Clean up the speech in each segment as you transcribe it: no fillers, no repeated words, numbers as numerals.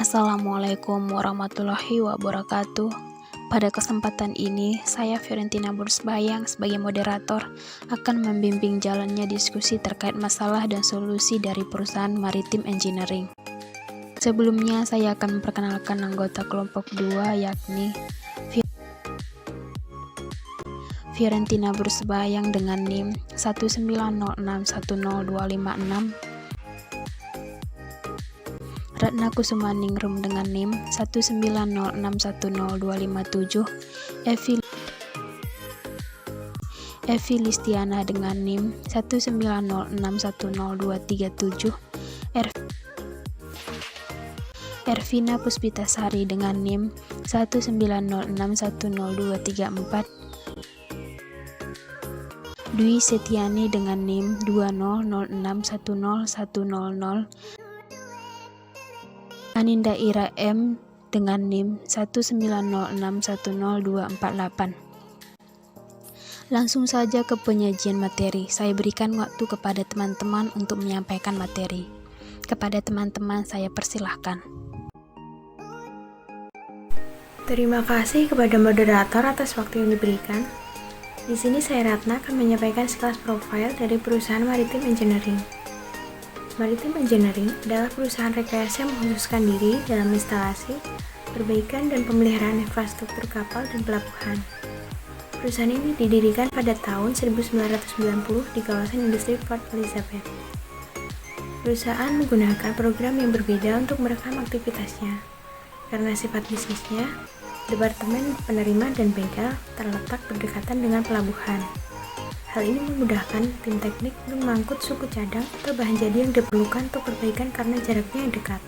Assalamualaikum warahmatullahi wabarakatuh. Pada kesempatan ini, saya Fiorentina Bursbayang sebagai moderator akan membimbing jalannya diskusi terkait masalah dan solusi dari perusahaan Maritim Engineering. Sebelumnya, saya akan memperkenalkan anggota kelompok 2, yakni Fiorentina Bursbayang dengan NIM 190610256, Ratna Kusumaningrum dengan NIM 190610257, Evi Listiana dengan NIM 190610237, Ervina Puspitasari dengan NIM 190610234, Dwi Setiani dengan NIM 200610100, Aninda Ira M dengan NIM 190610248. Langsung saja ke penyajian materi. Saya berikan waktu kepada teman-teman untuk menyampaikan materi. Kepada teman-teman saya persilahkan. Terima kasih kepada moderator atas waktu yang diberikan. Di sini saya Ratna akan menyampaikan sekelas profil dari perusahaan Maritim Engineering. Maritim Engineering adalah perusahaan rekayasa yang mengkhususkan diri dalam instalasi, perbaikan, dan pemeliharaan infrastruktur kapal dan pelabuhan. Perusahaan ini didirikan pada tahun 1990 di kawasan industri Port Elizabeth. Perusahaan menggunakan program yang berbeda untuk merekam aktivitasnya. Karena sifat bisnisnya, departemen penerima dan bengkel terletak berdekatan dengan pelabuhan. Hal ini memudahkan tim teknik untuk mengangkut suku cadang atau bahan jadi yang diperlukan untuk perbaikan karena jaraknya yang dekat.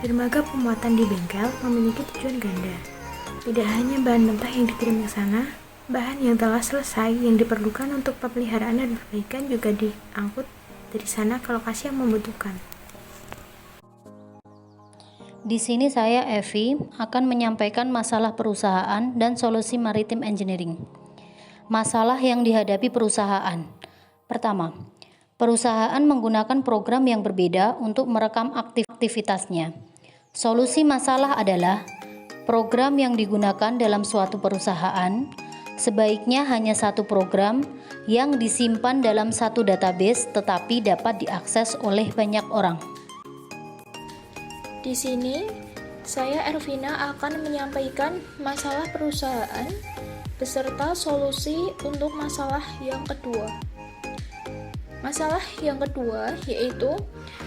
Dermaga pemuatan di bengkel memiliki tujuan ganda. Tidak hanya bahan mentah yang dikirim ke sana, bahan yang telah selesai yang diperlukan untuk pemeliharaan dan perbaikan juga diangkut dari sana ke lokasi yang membutuhkan. Di sini saya Evi akan menyampaikan masalah perusahaan dan solusi Maritim Engineering. Masalah yang dihadapi perusahaan. Pertama, perusahaan menggunakan program yang berbeda untuk merekam aktivitasnya. Solusi masalah adalah program yang digunakan dalam suatu perusahaan sebaiknya hanya satu program yang disimpan dalam satu database tetapi dapat diakses oleh banyak orang. Di sini, saya Ervina akan menyampaikan masalah perusahaan beserta solusi untuk masalah yang kedua. Masalah yang kedua yaitu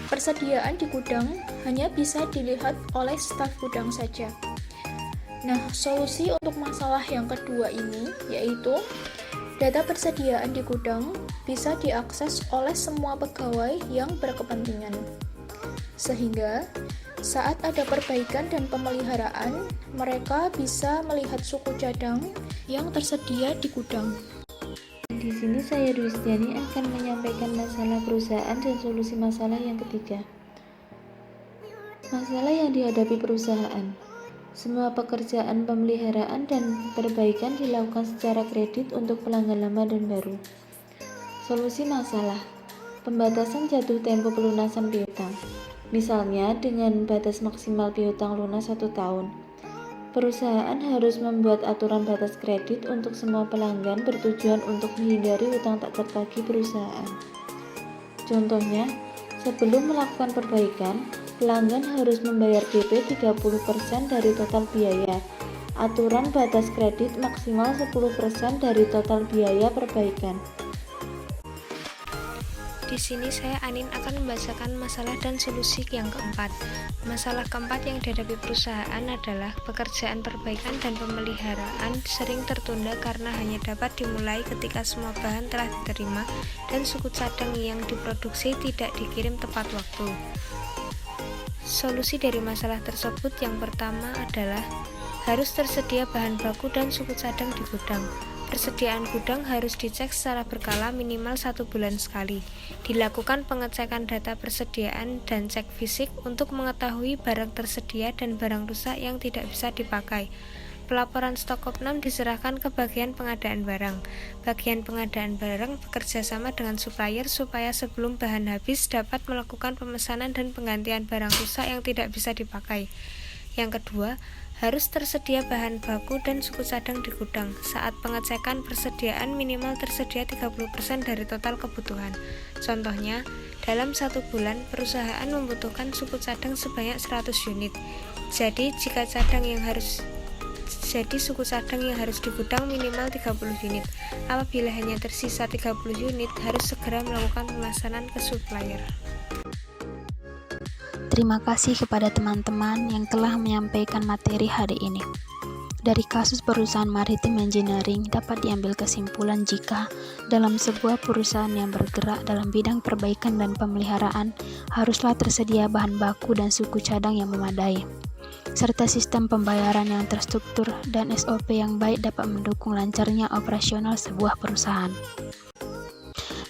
persediaan di gudang hanya bisa dilihat oleh staf gudang saja. Nah, solusi untuk masalah yang kedua ini yaitu data persediaan di gudang bisa diakses oleh semua pegawai yang berkepentingan. Sehingga saat ada perbaikan dan pemeliharaan, mereka bisa melihat suku cadang yang tersedia di gudang. Di sini saya Dwi Setiani akan menyampaikan masalah perusahaan dan solusi masalah yang ketiga. Masalah yang dihadapi perusahaan. Semua pekerjaan pemeliharaan dan perbaikan dilakukan secara kredit untuk pelanggan lama dan baru. Solusi masalah. Pembatasan jatuh tempo pelunasan piutang. Misalnya dengan batas maksimal piutang lunas 1 tahun. Perusahaan harus membuat aturan batas kredit untuk semua pelanggan bertujuan untuk menghindari utang tak tertagih perusahaan. Contohnya, sebelum melakukan perbaikan, pelanggan harus membayar DP 30% dari total biaya. Aturan batas kredit maksimal 10% dari total biaya perbaikan. Di sini saya Anin akan membacakan masalah dan solusi yang keempat. Masalah keempat yang dihadapi perusahaan adalah pekerjaan perbaikan dan pemeliharaan sering tertunda karena hanya dapat dimulai ketika semua bahan telah diterima dan suku cadang yang diproduksi tidak dikirim tepat waktu. Solusi dari masalah tersebut yang pertama adalah harus tersedia bahan baku dan suku cadang di gudang. Persediaan gudang harus dicek secara berkala minimal 1 bulan sekali. Dilakukan pengecekan data persediaan dan cek fisik untuk mengetahui barang tersedia dan barang rusak yang tidak bisa dipakai. Pelaporan stok opnam diserahkan ke bagian pengadaan barang. Bagian pengadaan barang bekerja sama dengan supplier supaya sebelum bahan habis dapat melakukan pemesanan dan penggantian barang rusak yang tidak bisa dipakai. Yang kedua, harus tersedia bahan baku dan suku cadang di gudang. Saat pengecekan persediaan minimal tersedia 30% dari total kebutuhan. Contohnya, dalam 1 bulan perusahaan membutuhkan suku cadang sebanyak 100 unit. Jadi suku cadang yang harus di gudang minimal 30 unit. Apabila hanya tersisa 30 unit, harus segera melakukan pemesanan ke supplier. Terima kasih kepada teman-teman yang telah menyampaikan materi hari ini. Dari kasus perusahaan maritim engineering dapat diambil kesimpulan jika dalam sebuah perusahaan yang bergerak dalam bidang perbaikan dan pemeliharaan haruslah tersedia bahan baku dan suku cadang yang memadai, serta sistem pembayaran yang terstruktur dan SOP yang baik dapat mendukung lancarnya operasional sebuah perusahaan.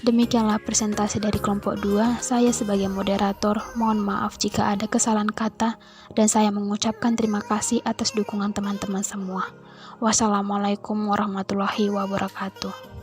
Demikianlah presentasi dari kelompok 2. Saya sebagai moderator mohon maaf jika ada kesalahan kata dan saya mengucapkan terima kasih atas dukungan teman-teman semua. Wassalamualaikum warahmatullahi wabarakatuh.